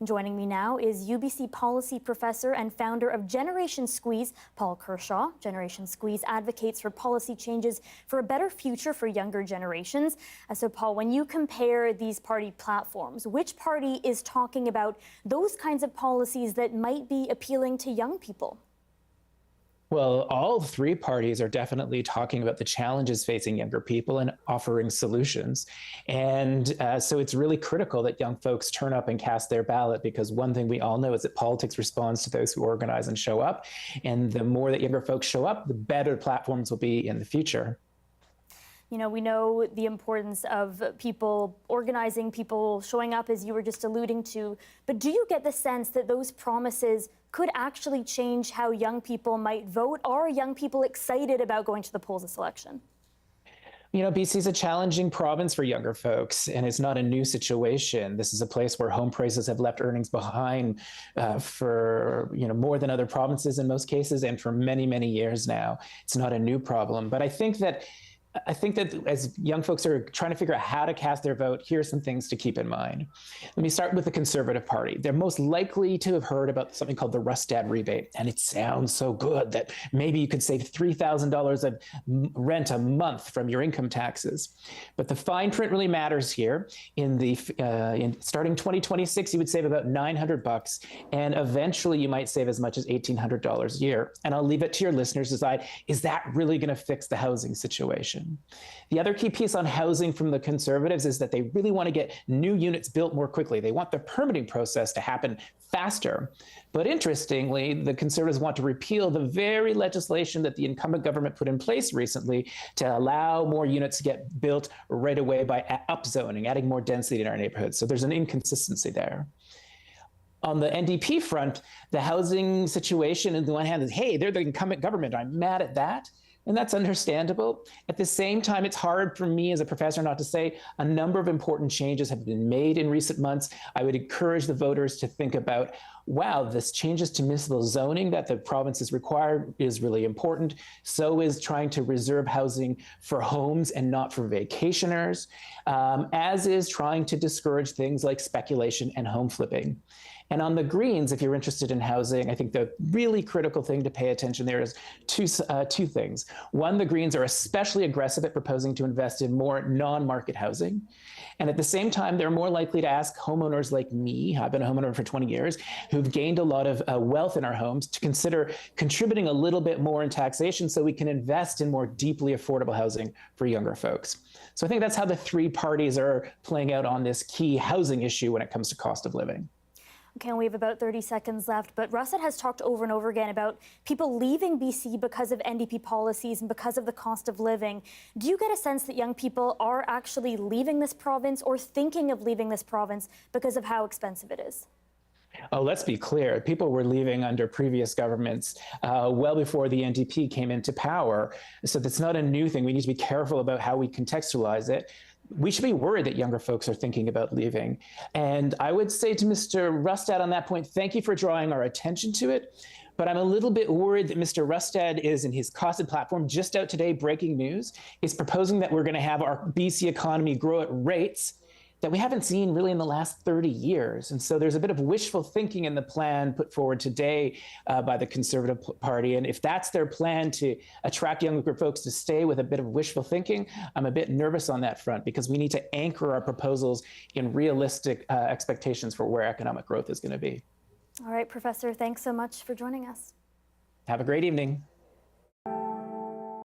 Joining me now is UBC policy professor and founder of Generation Squeeze, Paul Kershaw. Generation Squeeze advocates for policy changes for a better future for younger generations. So Paul, when you compare these party platforms, which party is talking about those kinds of policies that might be appealing to young people? Well, all three parties are definitely talking about the challenges facing younger people and offering solutions. And so it's really critical that young folks turn up and cast their ballot, because one thing we all know is that politics responds to those who organize and show up. And the more that younger folks show up, the better platforms will be in the future. You know, we know the importance of people organizing, people showing up, as you were just alluding to. But do you get the sense that those promises could actually change how young people might vote? Are young people excited about going to the polls this election? You know, BC is a challenging province for younger folks, and it's not a new situation. This is a place where home prices have left earnings behind for more than other provinces in most cases, and for many, many years now. It's not a new problem. But I think that as young folks are trying to figure out how to cast their vote, here are some things to keep in mind. Let me start with the Conservative Party. They're most likely to have heard about something called the Rustad rebate, and it sounds so good that maybe you could save $3,000 of rent a month from your income taxes. But the fine print really matters here. In starting 2026, you would save about $900, and eventually you might save as much as $1,800 a year. And I'll leave it to your listeners to decide, is that really going to fix the housing situation? The other key piece on housing from the Conservatives is that they really want to get new units built more quickly. They want the permitting process to happen faster. But interestingly, the Conservatives want to repeal the very legislation that the incumbent government put in place recently to allow more units to get built right away by upzoning, adding more density in our neighborhoods. So there's an inconsistency there. On the NDP front, the housing situation, on the one hand, is, hey, they're the incumbent government. I'm mad at that. And that's understandable. At the same time, it's hard for me as a professor not to say a number of important changes have been made in recent months. I would encourage the voters to think about, wow, this changes to municipal zoning that the province has required is really important. So is trying to reserve housing for homes and not for vacationers, as is trying to discourage things like speculation and home flipping. And on the Greens, if you're interested in housing, I think the really critical thing to pay attention there is two things. One, the Greens are especially aggressive at proposing to invest in more non-market housing. And at the same time, they're more likely to ask homeowners like me, I've been a homeowner for 20 years, who've gained a lot of wealth in our homes, to consider contributing a little bit more in taxation so we can invest in more deeply affordable housing for younger folks. So I think that's how the three parties are playing out on this key housing issue when it comes to cost of living. Okay, and we have about 30 seconds left, but Rustad has talked over and over again about people leaving BC because of NDP policies and because of the cost of living. Do you get a sense that young people are actually leaving this province or thinking of leaving this province because of how expensive it is? Oh, let's be clear. People were leaving under previous governments well before the NDP came into power. So that's not a new thing. We need to be careful about how we contextualize it. We should be worried that younger folks are thinking about leaving. And I would say to Mr. Rustad on that point, thank you for drawing our attention to it. But I'm a little bit worried that Mr. Rustad is, in his costed platform, just out today, breaking news, is proposing that we're going to have our BC economy grow at rates that we haven't seen really in the last 30 years. And so there's a bit of wishful thinking in the plan put forward today by the Conservative Party. And if that's their plan to attract younger folks to stay with a bit of wishful thinking, I'm a bit nervous on that front, because we need to anchor our proposals in realistic expectations for where economic growth is going to be. All right, Professor, thanks so much for joining us. Have a great evening.